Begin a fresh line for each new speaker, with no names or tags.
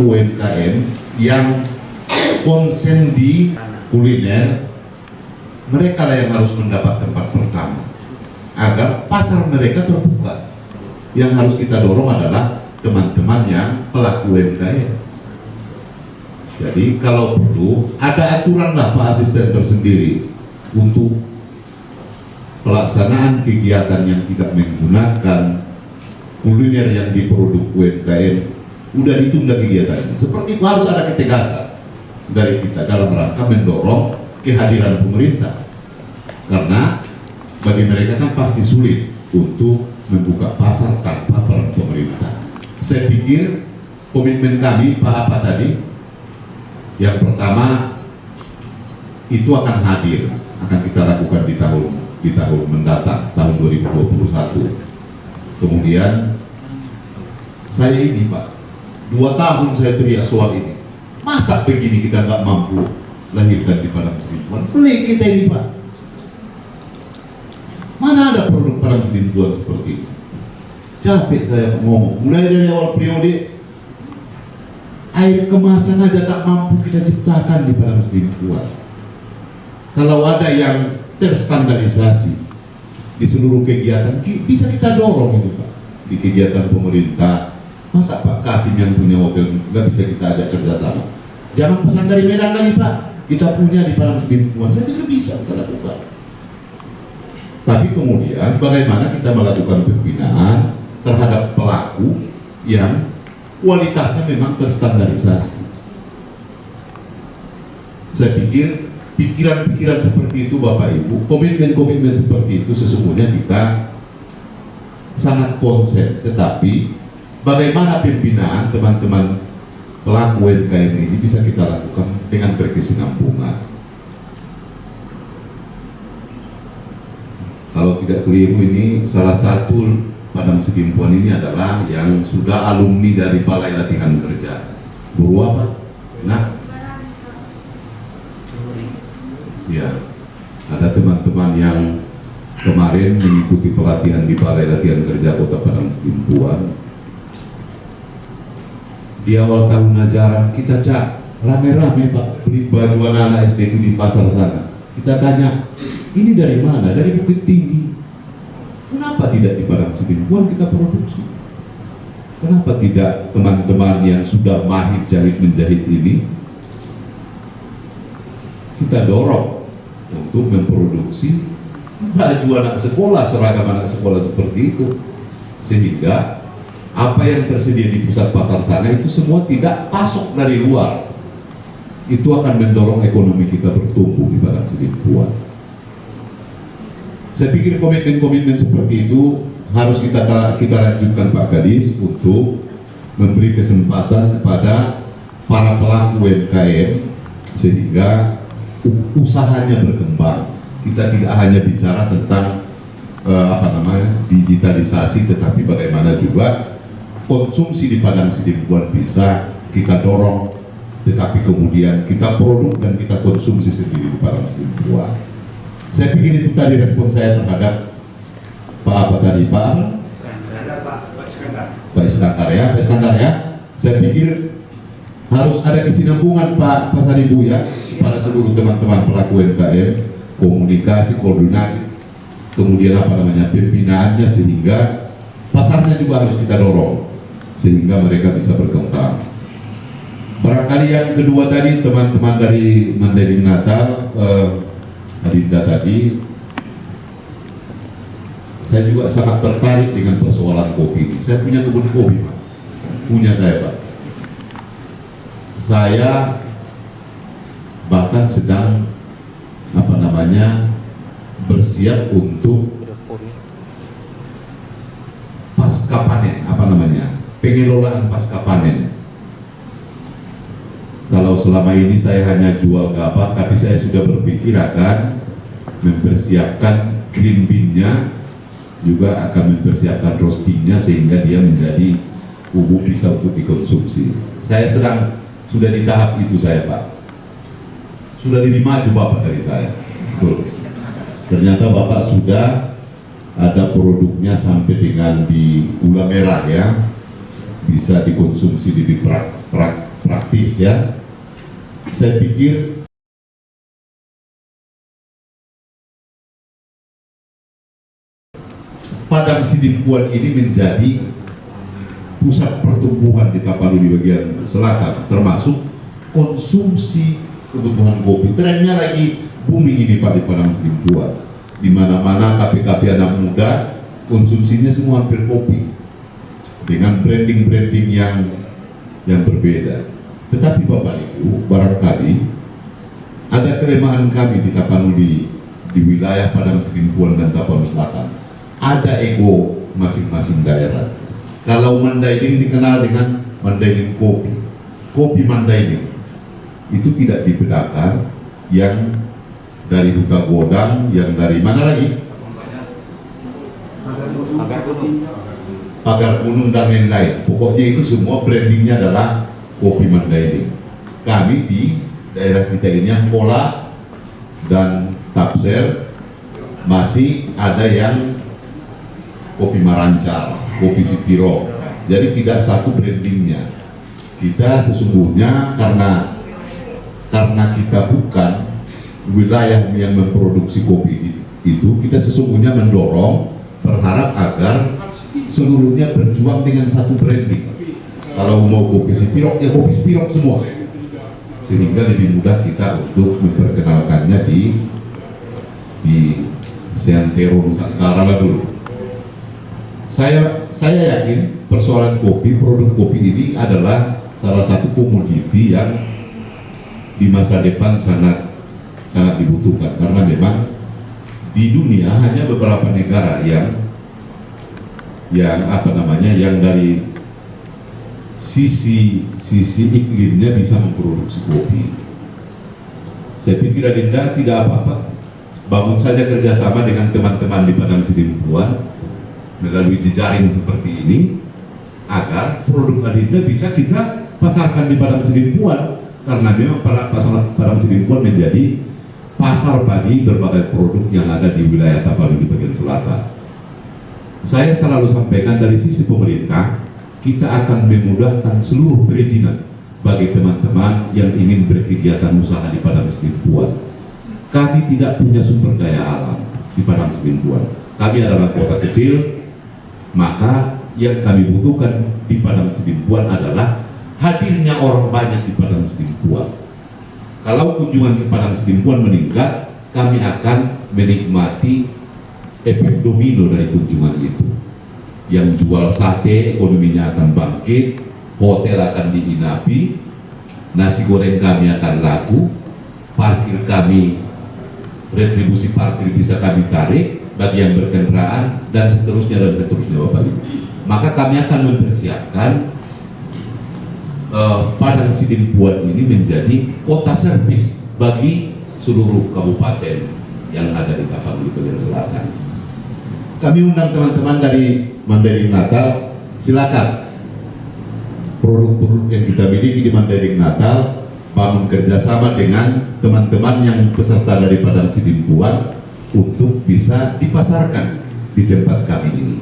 pelaku UMKM yang konsen di kuliner, mereka lah yang harus mendapat tempat pertama agar pasar mereka terbuka. Yang harus kita dorong adalah teman-teman yang pelaku UMKM. Jadi kalau perlu ada aturan lah Pak Asisten tersendiri untuk pelaksanaan kegiatan yang tidak menggunakan kuliner yang diproduk UMKM. Udah ditunda kegiatannya. Seperti itu harus ada ketegasan dari kita dalam rangka mendorong kehadiran pemerintah. Karena bagi mereka kan pasti sulit untuk membuka pasar tanpa peran pemerintah. Saya pikir komitmen kami Pak apa tadi, yang pertama itu akan hadir, akan kita lakukan di tahun mendatang, tahun 2021. Kemudian saya ini Pak, 2 tahun saya teriak soal ini. Masa begini kita nggak mampu lahirkan di Padang Sidimpuan? Pelik kita ini Pak. Mana ada produk Padang Sidimpuan seperti ini? Capek saya ngomong. Mulai dari awal periode, air kemasan aja tak mampu kita ciptakan di Padang Sidimpuan. Kalau ada yang terstandarisasi di seluruh kegiatan, bisa kita dorong itu Pak. Di kegiatan pemerintah, masa Pak Kasim yang punya hotel nggak bisa kita ajak kerjasama? Jangan pesan dari Medan lagi Pak, kita punya di Padang Sidimpuan. Saya pikir bisa kita lakukan. Tapi kemudian bagaimana kita melakukan pembinaan terhadap pelaku yang kualitasnya memang terstandarisasi. Saya pikir pikiran-pikiran seperti itu Bapak Ibu, komitmen-komitmen seperti itu sesungguhnya kita sangat konsen. Tetapi bagaimana pembinaan teman-teman pelaku UMKM ini bisa kita lakukan dengan berkesinambungan. Kalau tidak keliru, ini salah satu Padang Sidimpuan ini adalah yang sudah alumni dari Balai Latihan Kerja. Guru apa? Nah, ya, ada teman-teman yang kemarin mengikuti pelatihan di Balai Latihan Kerja Kota Padang Sidimpuan. Di awal tahun ajaran kita rame-rame Pak beli baju anak-anak SD itu di pasar sana. Kita tanya, ini dari mana? Dari Bukit Tinggi. Kenapa tidak di Padang Sidimpuan kita produksi? Kenapa tidak teman-teman yang sudah mahir jahit menjahit ini kita dorong untuk memproduksi baju anak sekolah, seragam anak sekolah seperti itu, sehingga apa yang tersedia di pusat pasar sana itu semua tidak pasok dari luar. Itu akan mendorong ekonomi kita bertumbuh di Padang Sidimpuan. Saya pikir komitmen-komitmen seperti itu harus kita lanjutkan Pak Kadis untuk memberi kesempatan kepada para pelaku UMKM sehingga usahanya berkembang. Kita tidak hanya bicara tentang digitalisasi, tetapi bagaimana juga konsumsi di Padang Sidimpuan bisa kita dorong, tetapi kemudian kita produk dan kita konsumsi sendiri di Padang Sidimpuan. Saya pikir itu tadi respon saya terhadap Pak Iskandar ya. Saya pikir harus ada kesinambungan Pak Pasaribu ya pada seluruh teman-teman pelaku UMKM, komunikasi, koordinasi, kemudian pembinaannya sehingga pasarnya juga harus kita dorong sehingga mereka bisa berkembang. Barangkali yang kedua tadi teman-teman dari Mandailing Natal, Adinda tadi, saya juga sangat tertarik dengan persoalan kopi ini. Saya punya kebun kopi Mas, punya saya Pak. Saya bahkan sedang bersiap untuk pasca panen, pengelolaan pasca panen. Kalau selama ini saya hanya jual gabah, tapi saya sudah berpikir akan mempersiapkan green bean-nya, juga akan mempersiapkan roasting-nya sehingga dia menjadi bubuk bisa untuk dikonsumsi. Saya sudah di tahap itu saya Pak. Sudah lebih maju Bapak dari saya. Betul. Ternyata Bapak sudah ada produknya sampai dengan di gula merah ya, bisa dikonsumsi di Indonesia. Saya pikir Padang Sidimpuan ini menjadi pusat pertumbuhan di Tapanuli bagian selatan, termasuk konsumsi kebutuhan kopi. Trennya lagi booming ini Pak di Padang Sidimpuan. Di mana-mana KP-KP anak muda konsumsinya semua hampir kopi dengan branding-branding yang berbeda. Tetapi Bapak Ibu, barangkali ada kelemahan kami di Tapanuli, di wilayah Padang Sidimpuan dan Tapanuli Selatan. Ada ego masing-masing daerah. Kalau Mandailing dikenal dengan Mandailing kopi, kopi Mandailing itu tidak dibedakan yang dari Duta Godang, yang dari mana lagi? Pagar Gunung dan lain-lain. Pokoknya itu semua brandingnya adalah kopi Mandailing. Kami di daerah kita ini yang Kola dan Tapsel masih ada yang kopi Marancar, kopi Sipiro. Jadi tidak satu brandingnya. Kita sesungguhnya karena kita bukan wilayah yang memproduksi kopi itu, kita sesungguhnya mendorong, berharap agar seluruhnya berjuang dengan satu branding. Kalau mau kopi Sipiro, ya kopi Sipiro semua. Sehingga lebih mudah kita untuk memperkenalkannya di Seantero Nusantara lah dulu. Saya yakin persoalan kopi, produk kopi ini adalah salah satu komoditi yang di masa depan sangat dibutuhkan, karena memang di dunia hanya beberapa negara yang dari sisi iklimnya bisa memproduksi kopi. Saya pikir Adinda tidak apa-apa, bangun saja kerjasama dengan teman-teman di Padang Sidimpuan melalui jejaring seperti ini, agar produk Adinda bisa kita pasarkan di Padang Sidimpuan, karena memang Padang Sidimpuan menjadi pasar bagi berbagai produk yang ada di wilayah Tapanuli bagian selatan. Saya selalu sampaikan dari sisi pemerintah, kita akan memudahkan seluruh perizinan bagi teman-teman yang ingin berkegiatan usaha di Padang Sidimpuan. Kami tidak punya sumber daya alam di Padang Sidimpuan. Kami adalah kota kecil, maka yang kami butuhkan di Padang Sidimpuan adalah hadirnya orang banyak di Padang Sidimpuan. Kalau kunjungan ke Padang Sidimpuan meningkat, kami akan menikmati efek domino dari kunjungan itu. Yang jual sate ekonominya akan bangkit, hotel akan diinapi, nasi goreng kami akan laku, parkir kami, retribusi parkir bisa kami tarik bagi yang berkendaraan, dan seterusnya Bapak Ibu. Maka kami akan mempersiapkan Padang Sidimpuan ini menjadi kota servis bagi seluruh kabupaten yang ada di Tapanuli bagian selatan. Kami undang teman-teman dari Mandailing Natal, silakan produk-produk yang kita miliki di Mandailing Natal, bangun kerjasama dengan teman-teman yang peserta dari Padang Sidimpuan untuk bisa dipasarkan di tempat kami ini.